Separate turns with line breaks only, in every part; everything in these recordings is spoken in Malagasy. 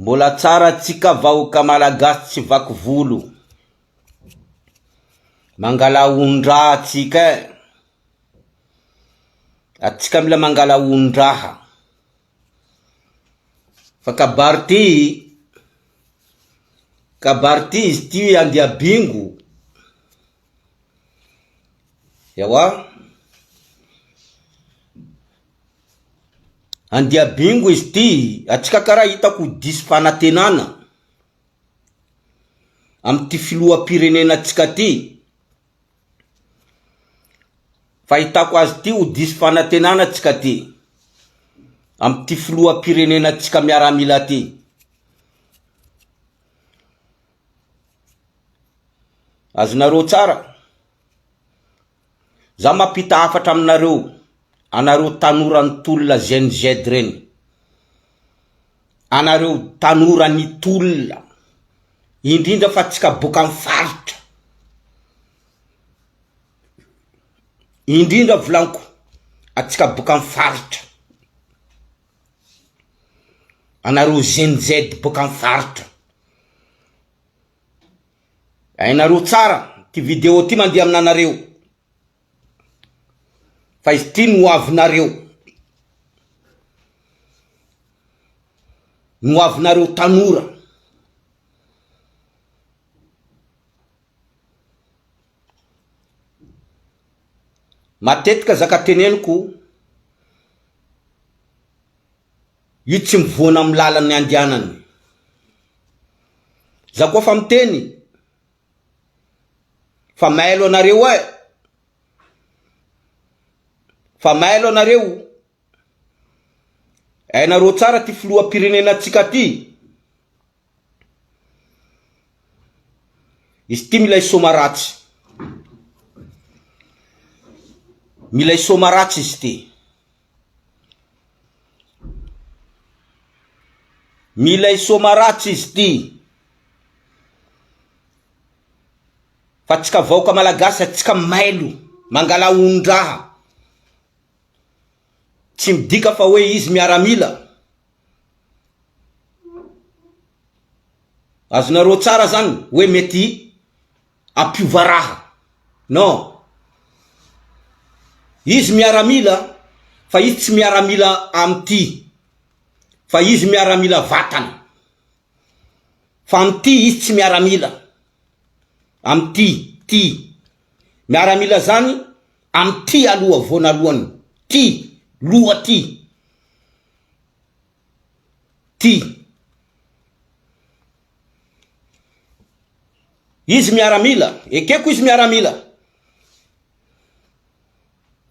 Mbola tsara tsika vahoaka malagasy tsy vaky volo. Mangala ondraha tsika. Atsika mila mangala ondraha. Fa kabarity izy ty andia bingo. Yawa. Andia bingo izy ty, atsika kara hitako diso fanatenana amy ty filoham-pirenena atsika ty. Fahitako azy ty ho diso fanatenana atsika ty amy ty filoham-pirenena atsika miaramila ty. Azonareo tsara? Za mampita hafatra aminareo, anareo tanora nitolona GNZ reny, anareo tanora nitolona, indrindra fa tsika boka amy faritra, indrindra volanko atsika boka amy faritra, anareo GNZ boka amy faritra. Ainareo tsara, ty video ty mandeha aminanareo, fa izy ty noavinareo. Noavinareo tanora. Matetika zaka teneniko, io tsy mivoana amy lalany andianany. Za koa fa miteny, fa mailo anareo e. Fa mailo anareo. Ainareo tsara ty filoham-pirenena atsika ty. Izy ty mila isoma ratsy. Mila isoma ratsy izy ty. Mila isoma ratsy izy ty. Fa tsika vahoaka malagasy atsika mailo mangala ondraha. Tsy midika fa hoe izy miaramila. Azonareo tsara zany hoe mety ampiova raha. Non. Izy miaramila, fa izy tsy miaramila amty, fa izy miaramila vatana. Fa amty izy tsy miaramila. Amty, ty. Miaramila zany amty aloha vonalohany. Ty. Loha ty. Ty. Izy miaramila. Ekeko izy miaramila.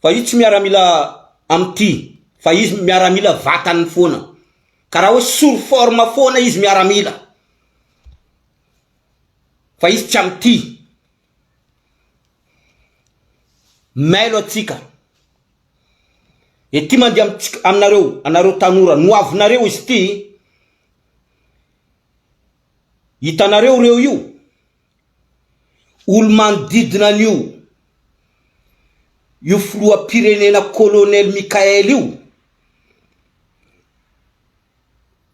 Fa izy tsy miaramila amty. Fa izy miaramila vatany foana. Karaha hoe sur forme foana izy miaramila. Fa izy tsy amty. Mailo atsika. E ty mandeha aminareo, anareo tanora, noavinareo izy ty. Hitanareo reo io. Olo manodidina an'io. Io filoham-pirenena Colonel Mikael io.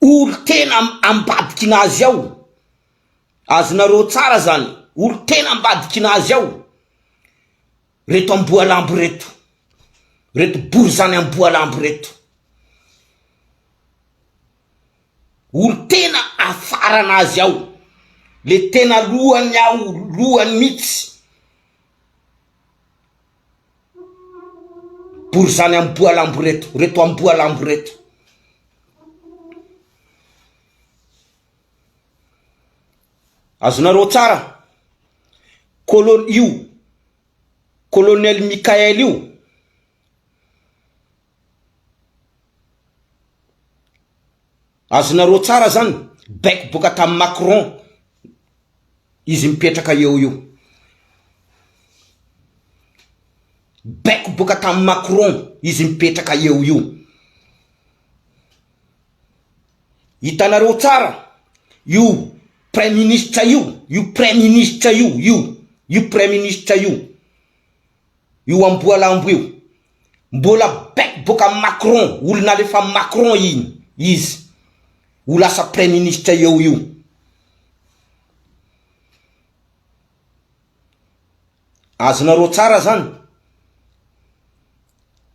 Olo tena ambadiky nazy ao. Azonareo tsara zany. Olo tena ambadiky nazy ao. Reto Amboalambo reto. Reto bory zany Amboalambo reto. Olo tena afara nazy ao. Le tena lohany ao, lohany mitsy. Bory zany Amboalambo reto. Reto Amboalambo reto. Azonareo tsara. Colonel Mikael io. Azonareo tsara zany. Baiko boka tam Macron. Izy mipetraka eo io. Baiko boka tam Macron. Izy mipetraka eo io. Hitanareo tsara. Io Prime Ministre io. Io Prime Ministre io. Io Prime Ministre io. Io Amboalambo io. Mbola baiko boka Macron. Olona lefa Macron iny. Izy. ho lasa premier ministre eo io. Azonareo tsara zany.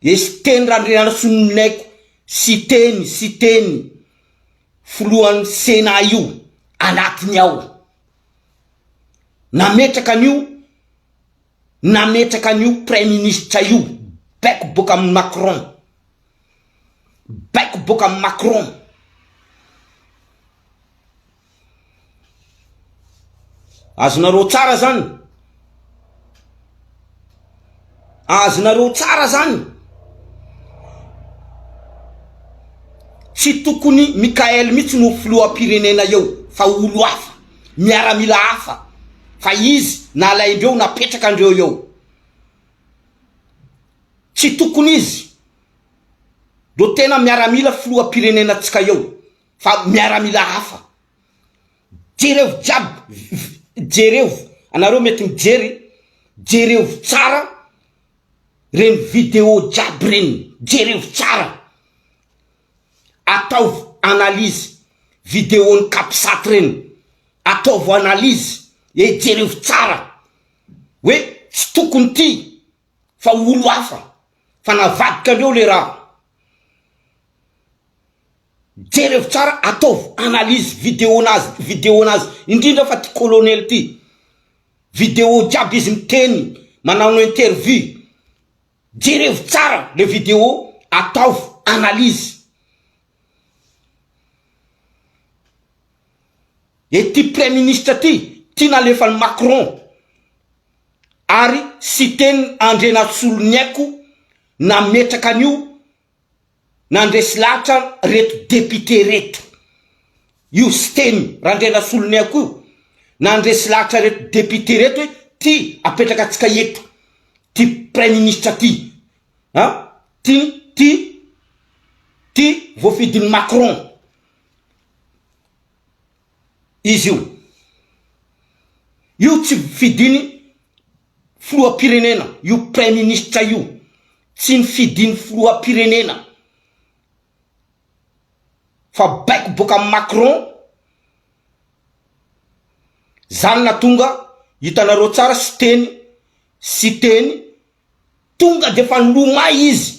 Esy teny randrena soninaiko sy teny foloan'ny Sénat io anatiny ao. Nametraka an'io premier ministre io baiko boka amin'ny Macron. Azonareo tsara zany. Tsy tokony Mikael mitsy no filoham-pirenena eo fa olo hafa, miaramila hafa, fa izy nalaindreo napetraka andreo eo. Tsy tokony izy do tena miaramila filoham-pirenena tsika eo fa miaramila hafa. Jereo anareo mety mijery, jereo tsara reny vidéo jiaby reny, jereo tsara. Ataovy analyse vidéo ny Capsat reny, ataovy analyse jereo tsara hoe tsy tokony ty fa olo hafa fa navadika andreo le raha. Jereo tsara, ataovy analyse vidéo nazy indrindra fa ty colonel ty vidéo jiaby izy miteny manao interview. Jereo tsara le vidéo, ataovy analyse. Et ty premier ministre ty nalefany Macron ary sy teny André Soloniaiko nametraka an'io nandresy lahatra reto député reto. Io sy teny André Soloniaiko io nandresy lahatra reto député reto hoe ty apetraka atsika eto, ty premier ministre ty ty voafidiny Macron. Izy io tsy fidiny filoham-pirenena, io premier ministre io tsy nifidiny filoham-pirenena fa baiko boka Macron. Zany na tonga hitanareo tsara sy teny tonga de fa nilomay izy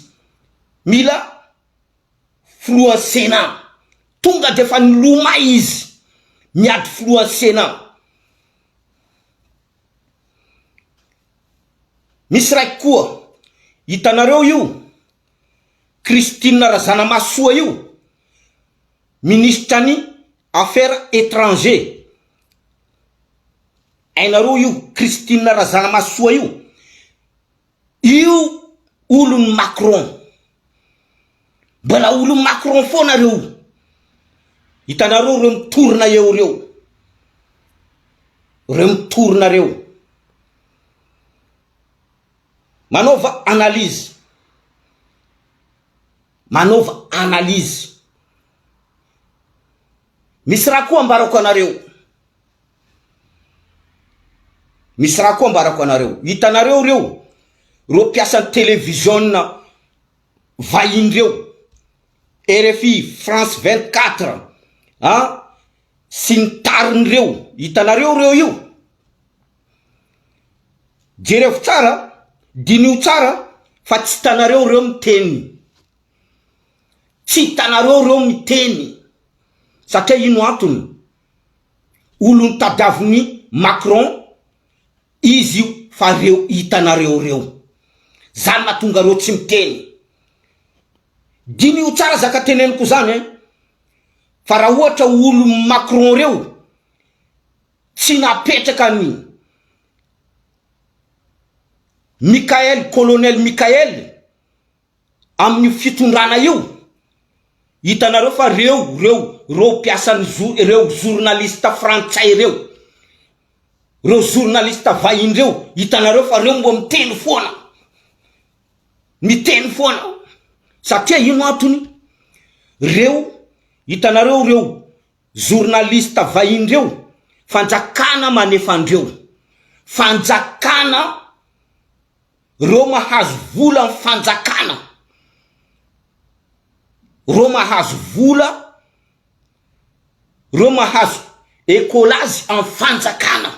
mila filohan'ny Sénat, tonga de fa nilomay izy miady filohan'ny Sénat. Misy raiky koa hitanareo io Christine Razanamasoa io, ministre ny affaires étrangers. Ainareo io Christine Razanamasoa io olon'ny Macron, mbola olon'ny Macron foana reo. Hitanareo reo mitorina eo reo mitorina reo manova analyse. Misy raha koa ambarako anareo, hitanareo reo mpiasan'ny télévision vahiny reo RFI, France 24 sy ny tariny reo. Hitanareo reo io jereo tsara, dinio tsara fa tsy hitanareo reo miteny, tsy hitanareo reo miteny satria ino antony? Olony tadaviny Macron izy io fa reo hitanareo reo, zany mahatonga reo tsy miteny. Dinio tsara zaka teneniko zany fa raha ohatra olo Macron reo tsy napetraka ny colonel Mikael amin'ny fitondrana io, hitanareo fa reo piasan'ny reo journaliste frantsay reo journaliste vahiny reo, hitanareo fa reo mbo miteny foana satria ino antony? Reo hitanareo reo journaliste vahiny reo fanjakana manefandreo, fanjakana reo mahazo vola amin'ny fanjakana, reo mahazo vola reo mahazo ekolazy amin'ny fanjakana.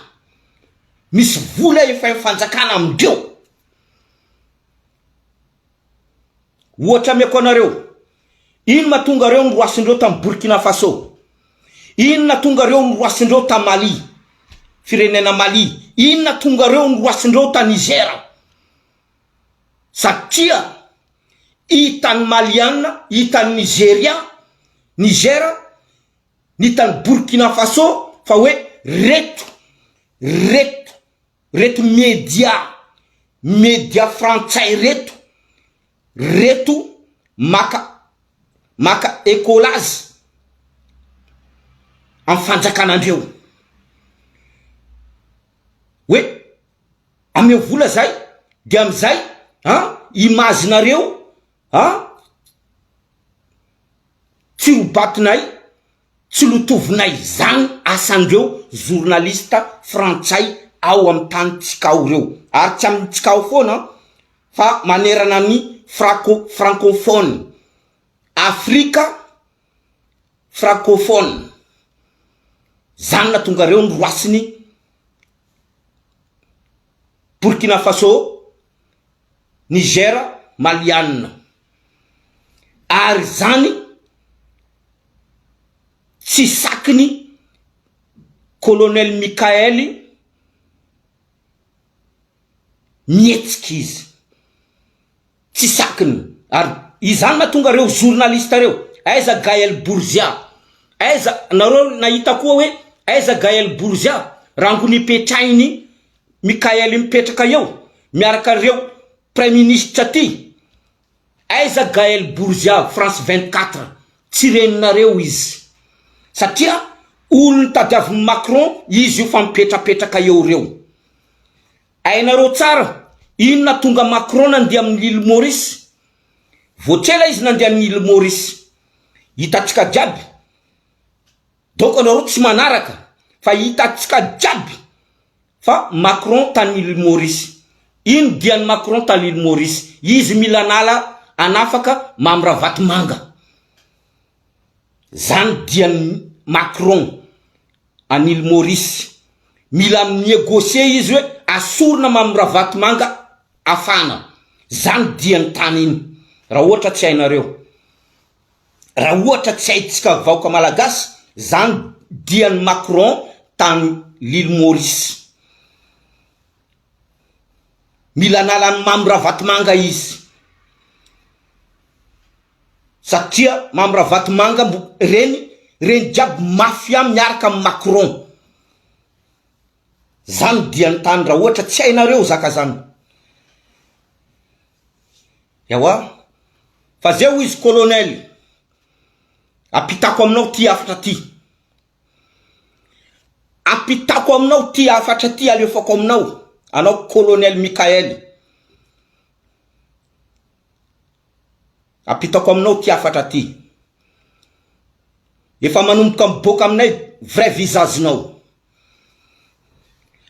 Misy vola efa fanjakana amindreo. Ohatra meko anareo, ino mahatonga reo noroasindreo tamy Burkina Faso? Ino natonga reo noroasindreo tamy Mali, firenena Mali? Ino natonga reo noroasindreo ta Niger? Satria hitany Maliana, hitany Nigeria, hitany Burkina Faso fa hoe reto media frantsay reto maka ekolazy amin'ny fanjakanandreo. Hoe ame vola zay dia amizay imazinareo tsy robatinay, tsy lotovinay. Zany asandreo journaliste frantsay ao amin'ny tany tsikao reo. Ary tsy amin'ny tsikao foana fa manerana ny francophone, Afrika francophone. Zany natonga reo noroasiny Burkina Faso, Niger, Maliana. Ary zany tsy sakiny colonel Mikaely mietsika izy, tsy sakiny. Ary izany mahatonga reo journaliste reo, aiza Gaël Bourgia, aiza nareo nahita koa hoe aiza Gaël Bourgia rango nipetrainy Mikaely mipetraka eo miaraka reo premier ministre ty. Aiza Gaël Bourgia, France 24? Tsy reninareo izy, satria olony tadiavin'ny Macron izy io fa mipetrapetraka eo reo. Ainareo tsara ino natonga Macron nandeha amin'ny l'île Maurice? Voatrela izy nandeha amin'ny l'île Maurice, hitatsika jiaby. Donc anareo tsy manaraka fa hitatsika jiaby fa Macron tany l'île Maurice. Ino dian'ny Macron tany l'île Maurice? Izy mila nala anafaka Mambravato Manga. Zany dian'ny Macron en île Maurice. Mila négocier izy hoe asorina Mambravato Manga afana. Zany dian'ny tany iny. Raha ohatra tsy hainareo, raha ohatra tsy haitsika vahoaka malagasy, zany dian'ny Macron tany l'île Maurice. Mila nalany Mambravato Manga izy, satria Mambravato Manga reny jiaby mafia miaraka amin'ny Macron. Zany dian'ny tany raha ohatra tsy hainareo zaka zany. Yawa, fa zeo izy colonel, apitako aminao ty afatra ty. Apitako aminao ty afatra ty alefako aminao. Anao colonel Mikaely, apitako aminao ty afatra ty. Efa manomboka miboaka aminay vrai visagenao.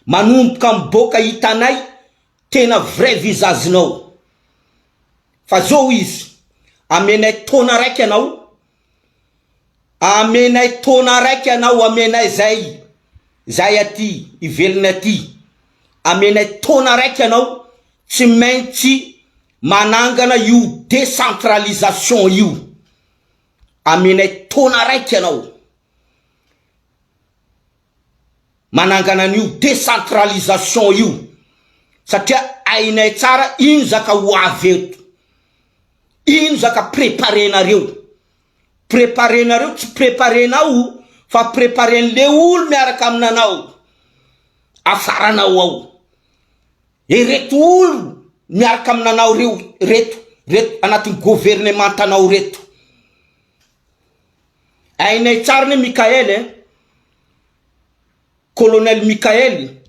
Manomboka miboaka hitanay tena vrai visagenao. Fa zao izy amenay taona raiky anao, amenay taona raiky anao, amenay zay aty ivelina aty. Amenay taona raiky anao, tsy maintsy manangana io décentralisation io. Amenay taona raiky anao manangana io décentralisation io, satria ainay tsara ino zaka ho avy eto. Ino zaka préparenareo. Préparenareo tsy préparenao fa préparen'le olo miaraka aminanao afaranao ao. E reto olo miaraka aminanao reo, reto anatin'ny gouvernementanao reto. Ainay tsara ne Mikaely, colonel Mikaely,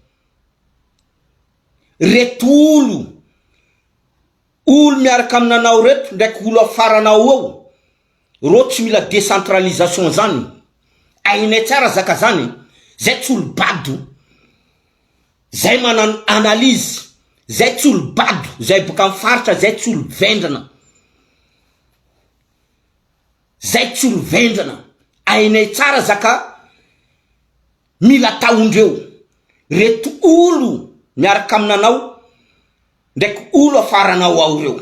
reto olo miaraka aminanao reto ndraiky olo afaranao ao, ro tsy mila décentralisation zany. Ainay tsara zaka zany. Zay tsy olo bado, zay manano analyse, zay tsy olo bado, zay boka amin'ny faritra, zay tsy olo vendrana, zay tsy olo vendrana. Ainay tsara zaka mila taondreo reto olo miaraka aminanao ndraiky olo afaranao ao reo.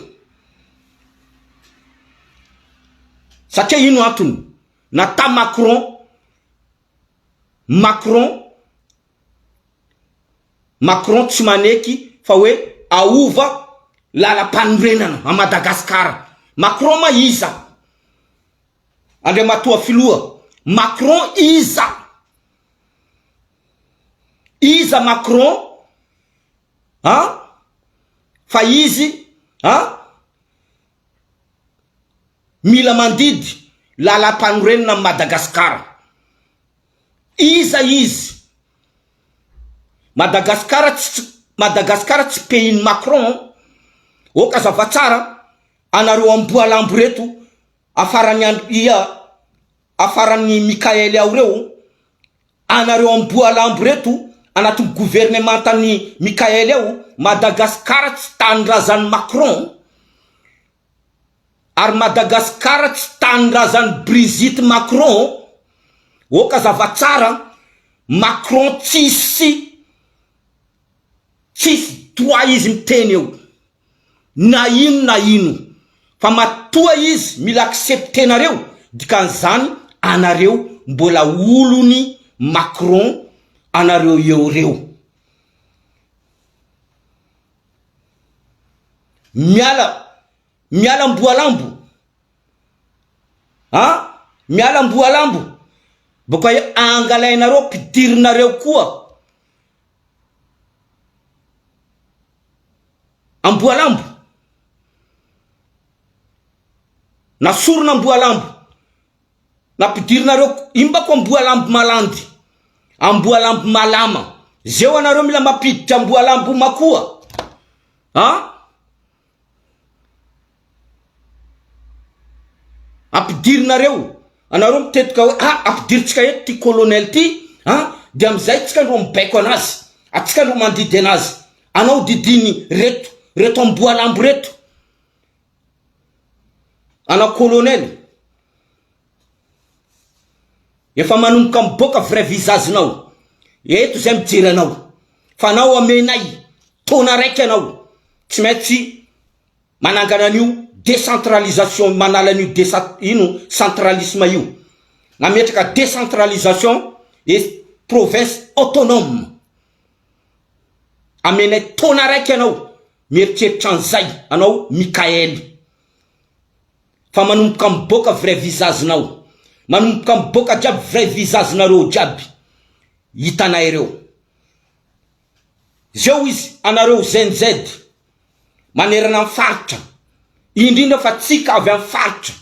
Satria ino antony? Nata Macron tsy maneky fa hoe aova lalam-panorenana a Madagasikara. Macron ma iza? Andriamatoa filoha, Macron iza? Iza Macron? Fa izy mila mandidy lalam-panorenana a Madagasikara. Iza izy? Madagasikara tsy pays Macron. Oka zava tsara anareo amboalambo reto afaran'ny Mikaely ao reo, anareo amboalambo reto anaty gouvernementan'ny Mikaely ao. Madagasikara tsy tanindrazan'ny Macron, ary Madagasikara tsy tanindrazan'ny Brigitte Macron. Oka zava tsara Macron tsisy droit izy miteny eo na ino fa matoa izy mila acceptenareo. Dikan'izany anareo mbola olony Macron anareo eo reo. Miala mboalambo miala mboalambo boka angalainareo pidirinareo koa amboalambo na sorona amboalambo na pidirinareo imbako amboalambo malandy amboalambo malama zeo anareo mila mapiditra amboalambo makoa ampidirinareo anareo mitetika hoe ampidiritsika eto ty colonel ty de amizay tsika ndro mibaiko anazy atsika ndro mandidy anazy. Anao didiny reto amboalambo reto anao colonel efa manomboka miboka vrai visage-nao eto zay mijery anao fa anao amenay taona raiky anao tsy maintsy manangana an'io décentralisation, manala an'io centralisme io, nametraka décentralisation et province autonome. Amenay taona raiky anao mieritreritra an'izay anao Mikaely fa manomboka miboka vrai visage-nao, manomboka miboka jiaby vrai visage-nareo jiaby hitanay reo. Zeo izy anareo ZNZ manerana amin'ny faritra indrindra fa tsika avy amin'ny faritra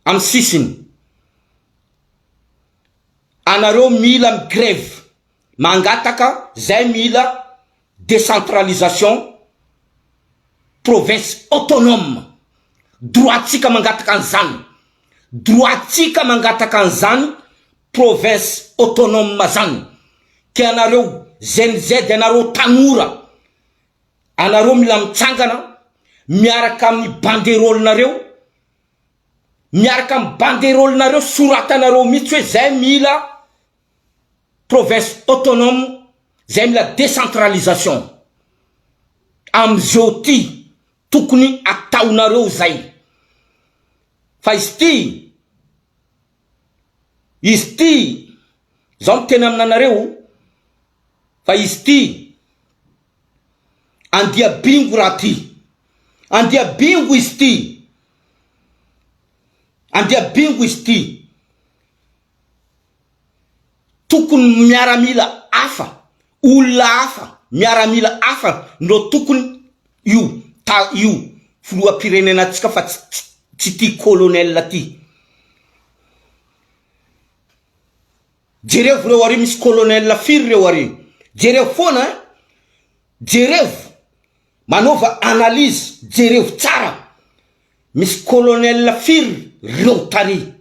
amin'ny sisiny. Anareo mila migrève mangataka zay mila décentralisation province autonome. Droitsika mangataka an'izany, droitsika mangataka an'izany province autonome zany. Ke anareo ZNZ anareo tanora anareo mila mitsangana miaraka amin'ny banderole-nareo, miaraka amin'ny banderole-nareo soratanareo mihitsy hoe zay mila province autonome, zay mila décentralisation. Amizao ty tokony ataonareo zay. Fa izy ty zao miteny aminanareo fa izy ty andia bingo raha ty, andia bingo izy ty, andia bingo izy ty. Tokony miaramila hafa, olona hafa miaramila hafa no tokony io filoham-pirenenantsika fa tsy ty colonel ty. Jerevo reo ary misy colonel firy reo ary, jerevo foana jerevo manova analyse, jerevo tsara misy colonel firy reo tary.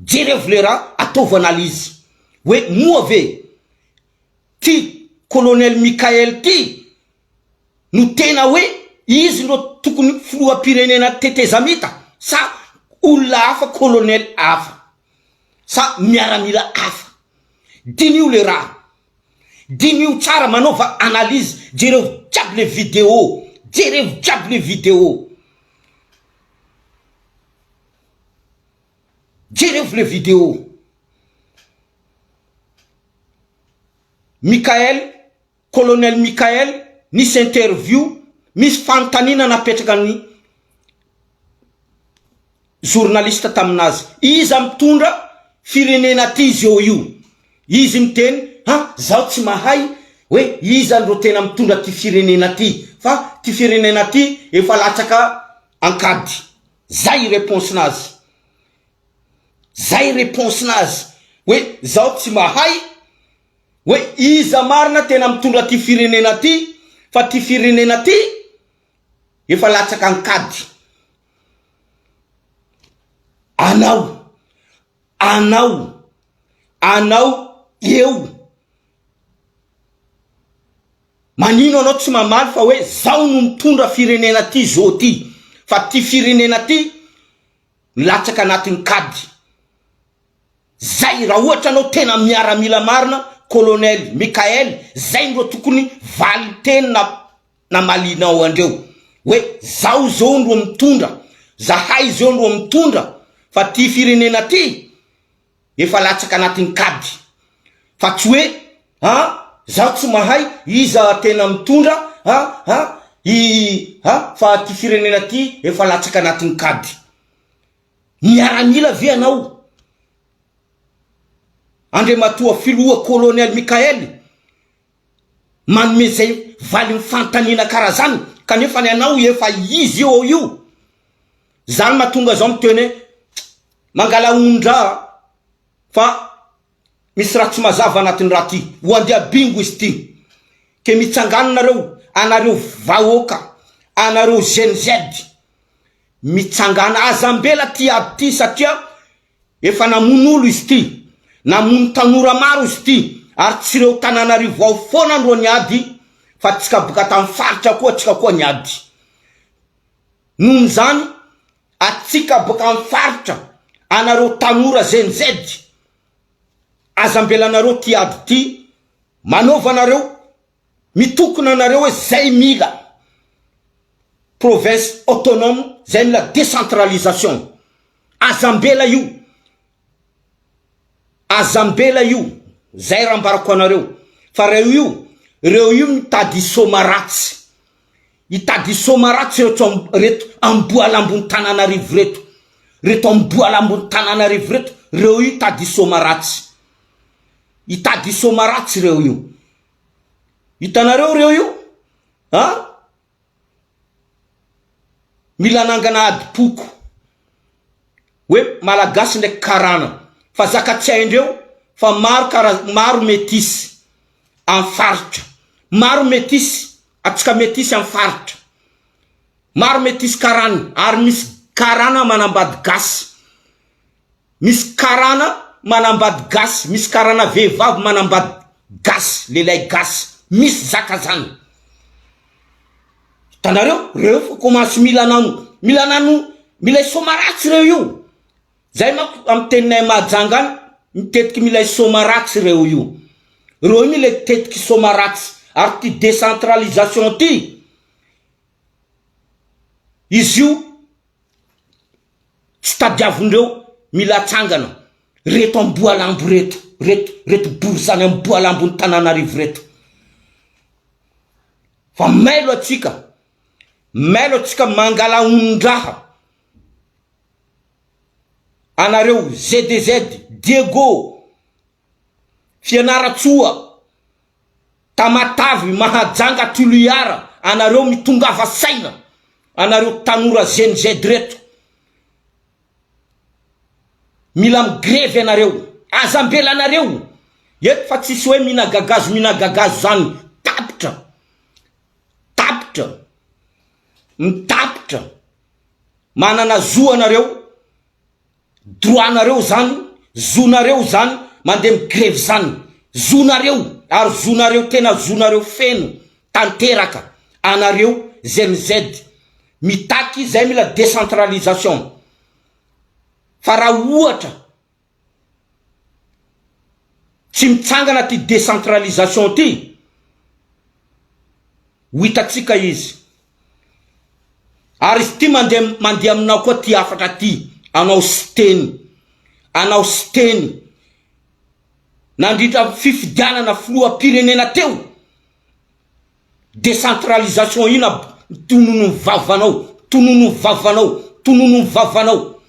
Jerevo le raha ataovy analyse hoe moa ve ty colonel Mikaely ty no tena hoe izy no tokony filoham-pirenena tetezamita sa olona hafa colonel hafa. sa miaramila hafa. Dinio le raha. Dinio tsara manova analyse. Jereo jiaby le vidéo. Jereo jiaby le vidéo. Jereo le vidéo. Michael, colonel Michael, nisy interview, misy fantanina napetraka ny journaliste taminazy. Izy mitondra firenena ty izy io. Izy miteny, zaho tsy mahay, hoe izy andro tena mitondra ty firenena ty. Fa ty firenena ty efa latsaka ankady. Zay réponse nazy. Zay réponse nazy. Hoe zaho tsy mahay, hoe iza marina tena mitondra ty firenena ty, fa ty firenena ty efa latsaka ankady. Anao eo manino anao tsy mamaly fa hoe zaho no mitondra firenena ty zo ty, fa ty firenena ty latsaka anatin'ny kady. Zay raha ohatra anao tena miaramila marina colonel Michael, zay ndro tokony valy teny na malinao andreo hoe zaho zo ndro mitondra, zahay zo ndro mitondra, fa ty firenena ty efa latsaka anatin'ny kady. Fa tsy hoe zaho tsy mahay, iza tena mitondra, fa ty firenena ty efa latsaka anatin'ny kady. Miaramila ve anao? Andriamatoa filoha colonel Michael manome zay valy mifantanina karazany, kanefa ny anao efa izy io. Zany matonga zao miteny mangala ondra fa misy raha tsy mazava anatin'ny raha ty, ho andeha bingo izy ty. Ke mitsangananareo, anareo vahoaka, anareo GNZ, mitsangana azambela ty ady ty satria efa namon'olo izy ty. Namono tanora maro izy ty, ary tsy reo Tananarivo ao foana andro niady, fa tsika boka tamin'ny faritra koa tsika koa niady. Nohon zany, atsika boka amin'ny faritra, anareo tanora GNZ, azambelanareo ty ady ty, manova anareo, mitokona anareo hoe zay mila province autonome, zay mila décentralisation. Azambela io. Azambela io, zay raha ambarako anareo. Fa reo io mitady somaratsy. Itady somaratsy reto amboala ambony Tananarivo reto. Reto amboala ambony Tananarivo reto, reo io itady somaratsy. Itady somaratsy reo io. Hitanareo reo io? Mila nangana adipoko. Hoe malagasy ndraiky karana. Fa zakatsy haindreo fa maro métis amin'ny faritra. Maro métis, atsika métis amin'ny faritra. Maro métis karana, ary misy karana manambady gasy. Misy karana manambady gasy, misy karana vehivavy manambady gasy, lelay gasy. Misy zaka zany. Hitanareo, reo fa komansy mila somaratsy reo io. Zay mako amin'ny teninay Mahajanga mitetiky mila somaratsy reo io. Reo mila tetiky somaratsy. Ary ty décentralisation ty, izy io tsy tadiavondreo mila tsangana. Reto amboalambo reto bory zany amboalambo ny Tananarivo reto. Fa mailo atsika mangala ondraha. Anareo ZDZ, Diego, Fianaratsoa, Tamatavy, Mahajanga, Tuluiara, anareo mitongava saina. Anareo tanora GNZ reto. Mila migrevy anareo. Azambela anareo. Eto fa tsisy hoe minagagazo zany. Mitapitra. Manana zo anareo. Droanareo zany, zonareo zany, mandeha migrevy zany. Zonareo, ary zonareo tena zonareo feno, tanteraka. Anareo GNZ. Mitaky zay mila décentralisation. Fa raha ohatra tsy mitsangana ty décentralisation ty ho hitatsika izy ary izy ty mandeha aminao koa ty afatra ty anao sy teny nandritra fifidianana filoham-pirenena teo décentralisation ina tonono vavanao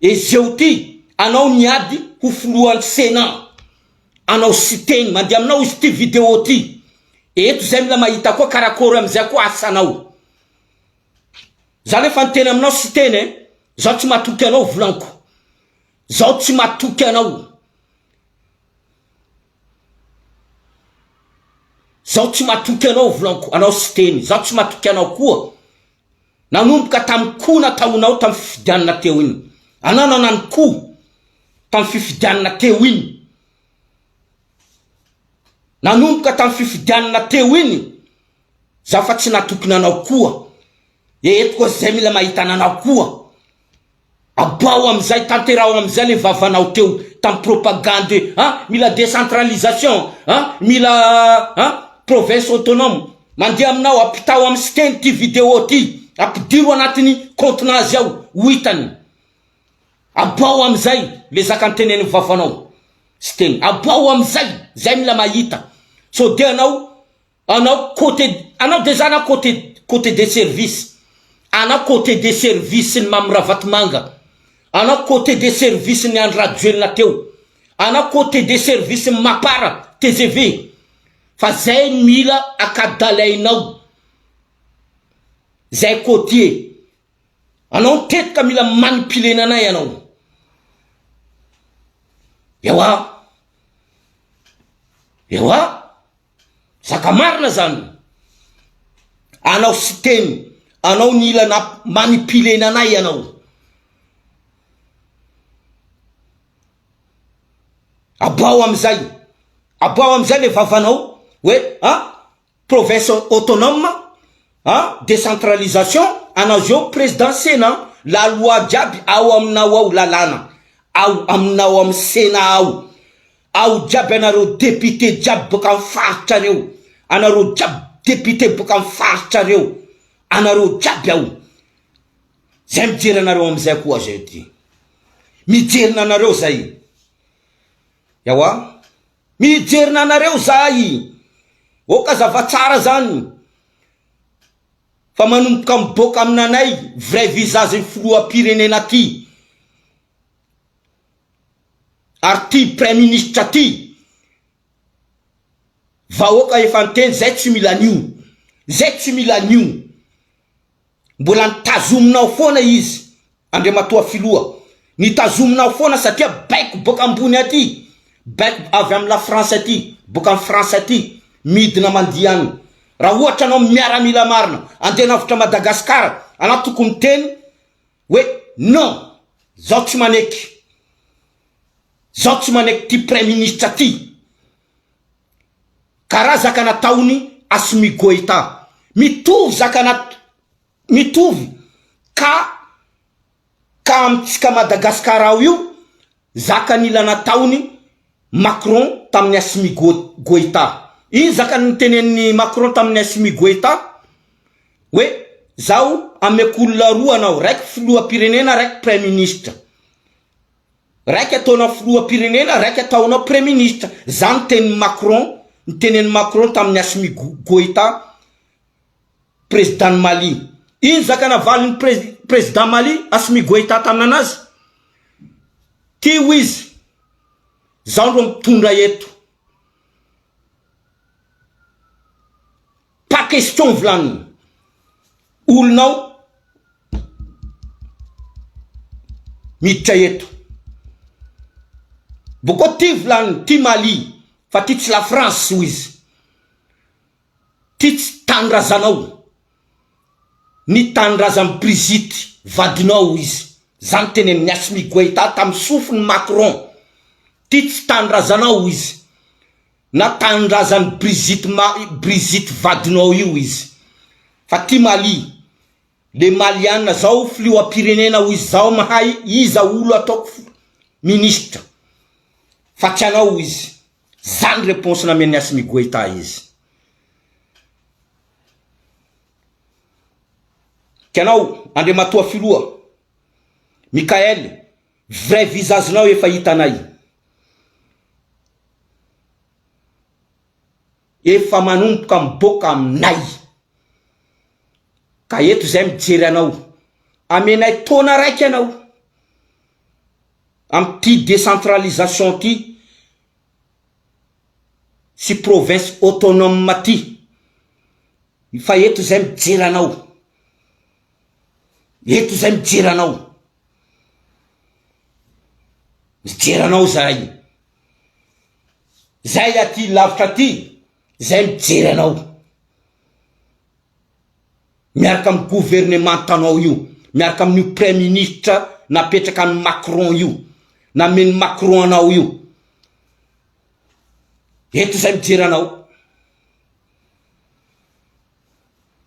ezeo ty anao niady ho filohan'ny Sénat anao sy teny mandeha aminao izy ty vidéo ty eto zay mila mahita koa karakory amizay koa asanao zany efa ny teny aminao sy teny zao tsy matoky anao volanko zao tsy matoky anao volanko anao sy teny zao tsy matoky anao koa nanomboka tamin'ny ko nataonao tamin'ny fifidianana teo iny anao nanany ko tamin'ny fifidianana teo iny nanomboka tamin'ny fifidianana teo iny za fa tsy natokony anao koa eto koa zay mila mahita anao koa abao amizay tanterao amizay le vavanao teo tamin'ny propagande mila décentralisation mila province autonome mandeha aminao apitao amin'ny steny ty vidéo ty apidiro anatiny contenance ao hitany abao amizay le zakanteneny vavanao steny abao amizay zay mila mahita so de anao deja na côté des services anao côté des services ny mamravatimanga anao côté des services ny andraduelina teo anao côté des services mapara TGV fa zay mila akadalainao zay côtier anao tetika mila manipulena anay anao ewa zaka marina zany anao sy teny anao nila na manipulena anay anao abao amizay le vavanao we province autonome décentralisation anao zao président Sénat la loi diaby ao aminao ao lalana ao aminao am Sénat ao diaby anareo député diaby boka mifaritra reo anareo diaby député boka mifaritra reo anareo diaby ao zay mijery anareo amizay koa zay ty mijerina anareo zay mijerina anareo zay oka zava-tsara zany fa manomboka miboka aminanay vrai visage ny filoham-pirenena ty ary ty premier ministre ty vahoaka efa nteny zay tsy mila nio mbola nitazominao foana izy Andriamatoa filoha nitazominao foana satria baiko boka ambony aty baiko avy amin'ny la France aty boka amin'ny France aty midina mandiany raha ohatra anao miaramila marina andeha navitra Madagasikara anao tokony teny hoe non zao tsy maneky ty premier ministre ty karaha zaka nataony Assimi Goïta mitovy ka amitsika Madagasikara ao io zaka nila nataony Macron tamin'ny Assimi Goïta iny zaka nitenen'ny Macron tamin'ny Assimi Goïta hoe zao amekolona roa anao raiky filoham-pirenena raiky premier ministre raiky ataonao filoham-pirenena raiky ataonao premier ministre zany nitenen'ny Macron tamin'ny Assimi Goïta président Mali iny zaka navaliny président Mali Assimi Goïta taminanazy ty ho izy zao ro mitondra eto pas question volany olonao miditra eto boko ty volany ty Mali fa ty tsy la France ho izy ty tsy tandrazanao ny tandrazany Brigitte vadinao izy zany tenen'ny Assimi Goïta tamin'ny sofiny Macron ty tsy tandrazanao izy na tandrazany Brigitte vadinao io izy fa ty Mali le Maliana zao filoham-pirenena ho izy zao mahay iza olo ataoko ministre fa tianao izy. Zany réponse nameny Assimi Goïta izy. Tianao Andriamatoa Filoha Mikael, vrai visage nao efa hitanay. Efa manomboka miboaka aminay. Ka eto zay mijery anao. Amenay taona raiky anao. Am ty décentralisation ty. Si province autonome ty. Fa eto zay mijery anao. Eto zay mijery anao. Mijery anao zay. Zay aty lavitra ty. Zay mijery anao. Miaraka amin'ny gouvernement tanao io. Miaraka amin'ny premier ministre napetraka ny Macron io. Nameny Macron anao io. Eto zay mijery anao.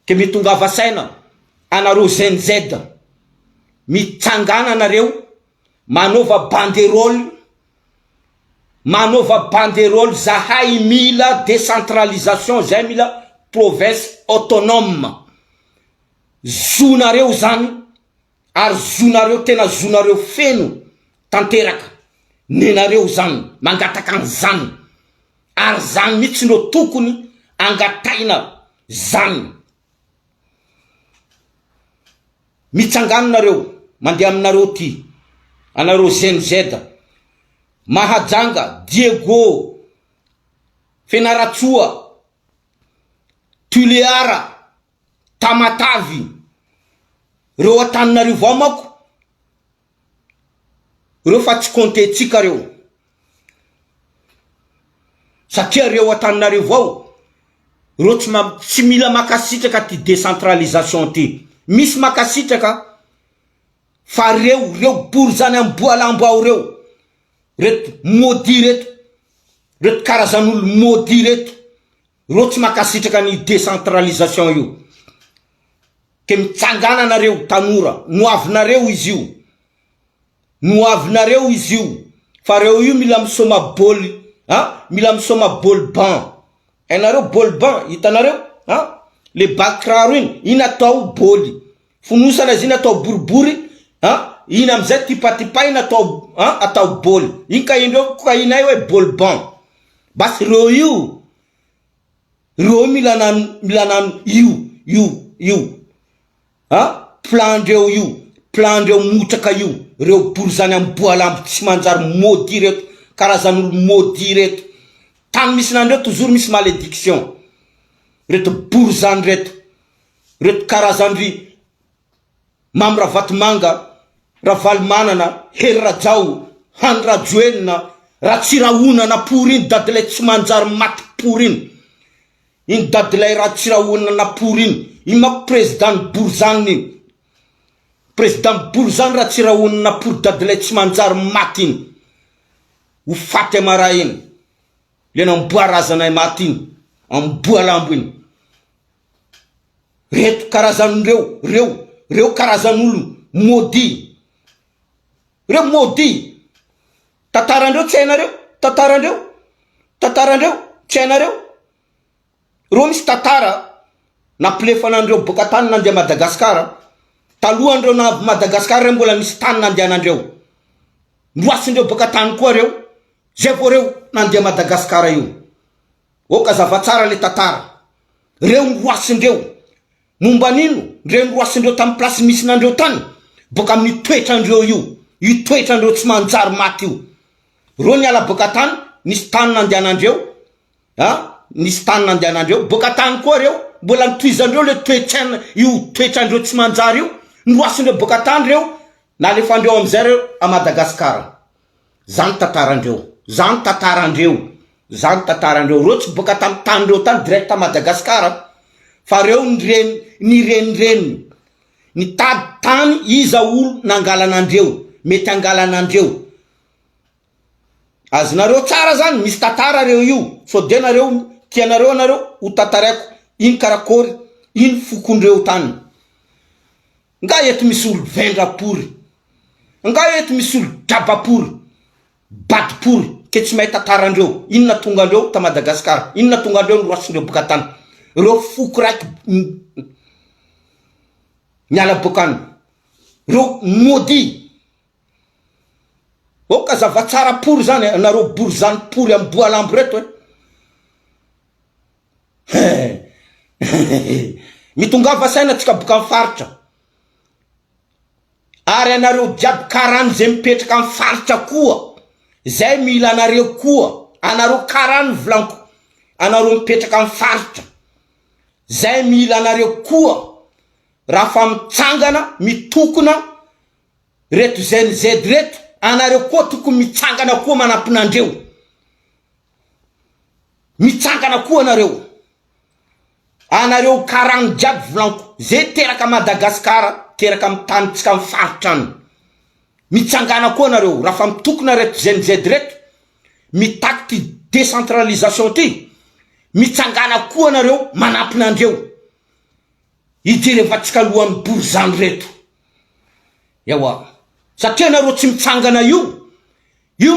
Ke mitongava saina anareo ZNZ. Mitsangana anareo. Manova banderole. Manova banderole zahay mila décentralisation. Zay mila province autonome. Zonareo zany. Ary zonareo tena zonareo feno. Tanteraka. Nenareo zany. Mangataka an'izany. Ary zany mitsy no tokony angataina zany. Mitsangana nareo. Mandeha aminareo ty. Anareo ZNZ. Mahajanga, Diego, Fenaratsoa, Tuleara, Tamatavy. Reo Antananarivo ao mako. Reo fa tsy kontentsika reo. Satria reo Antananarivo ao. Reo tsy mila makasitraka ty décentralisation ty. Misy makasitraka. Fa reo pour zany amboalambo ao reo. Reto maudit reto. Reto karazan'olo maudit reto. Reo tsy makasitraka ny décentralisation io. Ke mitsangana nareo tanora. Noavinareo izy io. Noavinareo izy io. Fa reo io mila misoma boly. Mila misoma boly ban. Enareo boly ban. Hitanareo. Le bakraro iny. Iny atao boly. Fonosana izy iny atao boribory. Ina amzay tipa-tipa ina atao boly. Iny ka indreo ka inay hoe boly ban. Basi reo io. Reo milanano io. Plan reo io. Plan reo motraka io. Reo borzany amboalambo tsy manjary maudit reto. Karazan'olo maudit reto. Tany misy nandreo toujours misy malédiction. Reto borzany reto. Reto karazan'ry Mamy Ravatomanga, Ravalomanana, Hery Rajao, Hany Rajoelina, Ratsiraonana pour iny dadilay tsy manjary maty pour iny. Iny dadilay Ratsiraonana pour iny. Iny mako président Borzany iny. Président Borzany Ratsiraonana pour dadilay tsy manjary maty iny. Ho faty amara iny. Lena amboarazanay maty iny. Amboalambo iny. Reto karazan'reo, reo karazan'olo maudit. Reo maudit. Tatarandreo tsy hainareo. Tatarandreo tsy hainareo. Reo misy tatara naplefanandreo boka tany nandeha Madagasikara. Talohandreo na Madagasikara reo mbola misy tany nandehanandreo. Nroasindreo boka tany koa reo. Zay vo reo nandeha Madagasikara io. Oka zavatsara le tatara. Reo nroasindreo. Momba nino? Reo nroasindreo tamin'ny place misy nandreo tany. Boka amin'ny toetrandreo io. Io toetrandreo tsy manjary maty io. Reo niala boka tany, nisy tany nandehanandreo. Nisy tany nandehanandreo. Boka tany koa reo, mbola nitoizandreo le toetrandreo tsy manjary io. Nroasindreo boka tany reo, nalefandreo amizay reo a Madagasikara. Zany tatarandreo. Zany tatarandreo. Reo tsy boka tamin'ny tanyreo tany direct a Madagasikara. Fa reo nirenireny. Nitady tany iza olo nangalanandreo. Mety angalanandreo. Azonareo tsara zany. Misy tatara reo io. Sode nareo. Tianareo anareo. Ho tatareko. Iny karakory. Iny fokondreo tany. Nga eto misy olo vendrapory. Nga eto misy olo drabapory. Batipory. ke tsy mahita tarandreo inona tonga andreo ta Madagasikara inona tonga andreo nyroasindreo boka tany reo foko raiky miala bokany reo maudit oka zava tsara pory zany anareo bory zany pory amboalambo reto mitongava saina tsika boka mifaritra ary anareo jiaby karany zay mipetraka mifaritra koa zay mila anareo koa anareo karany vlanko anareo mipetraka mifaritra zay mila anareo koa raha fa mitsangana mitokona reto ZNZ reto anareo koa tokony mitsangana koa manampinandreo mitsangana koa anareo karany jiaby vlanko zay teraka Madagasikara teraka mitany tsika mifaritra any mitsangana koa anareo raha fa mitokona reto ZNZ reto mitaky décentralisation ty mitsangana koa anareo manampinandreo ijerevatsika lohan'ny bory zany reto yawa satria anareo tsy mitsangana io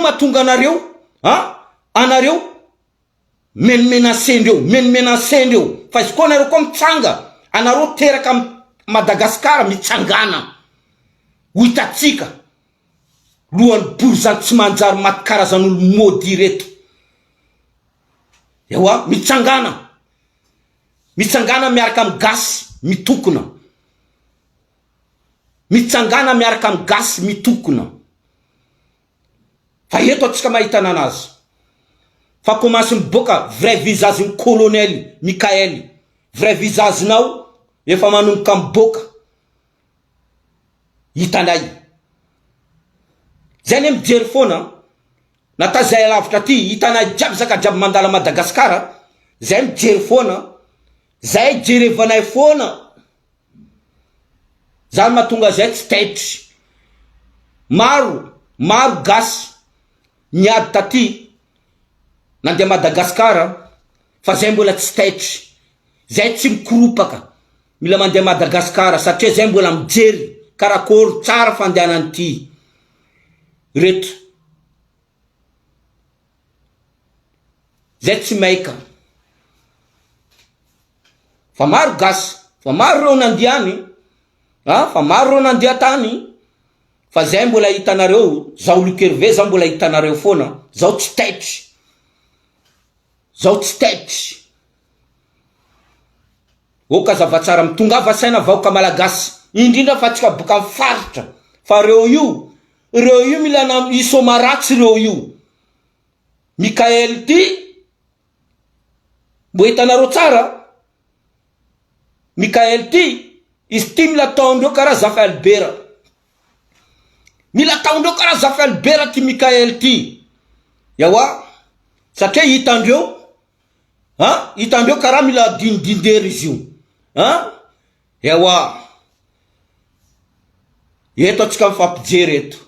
matonga anareo anareo menmenasendreo fa izy koa anareo koa mitsanga anareo teraka Madagasikara mitsangana hoitatsika lohan'ny bory zany tsy manjary maty karazan'olo modi reto yawa mitsangana miaraka amin'ny gasy mitokona mitsangana miaraka amin'ny gasy mitokona fa eto atsika mahita anazy fa commence miboka vrai visage ny colonel Mikael vrai visage nao efa manomboka miboka hitanay zay ne mijery foana nata zay lavitra ty hitanay jiaby zaka jiaby mandala Madagasikara zay mijery foana zay jerevanay foana zany matonga zay tsy taitry maro gasy niady taty nandeha Madagasikara fa zay mbola tsy taitry zay tsy mikoropaka mila mandeha Madagasikara satria zay mbola mijery karakory tsara fandehanany ty reto zay tsy maika fa maro gasy fa maro reo nandiany fa maro reo nandia tany fa zay mbola hitanareo zao lukerve zao mbola hitanareo foana zao tsy taitry oka zavatsara mitongava saina vahoaka malagasy indrindra fa tsika boka mifaritra fa reo io mila isoma ratsy reo io Mikael ty mbo hitanareo tsara Mikael ty izy ty mila taondreo karaha Zafy Albert mila taondreo karaha Zafy Albert ty Mikael ty yawa satria hitandreo karaha mila dindindery izy io yawa eto atsika mifampijery eto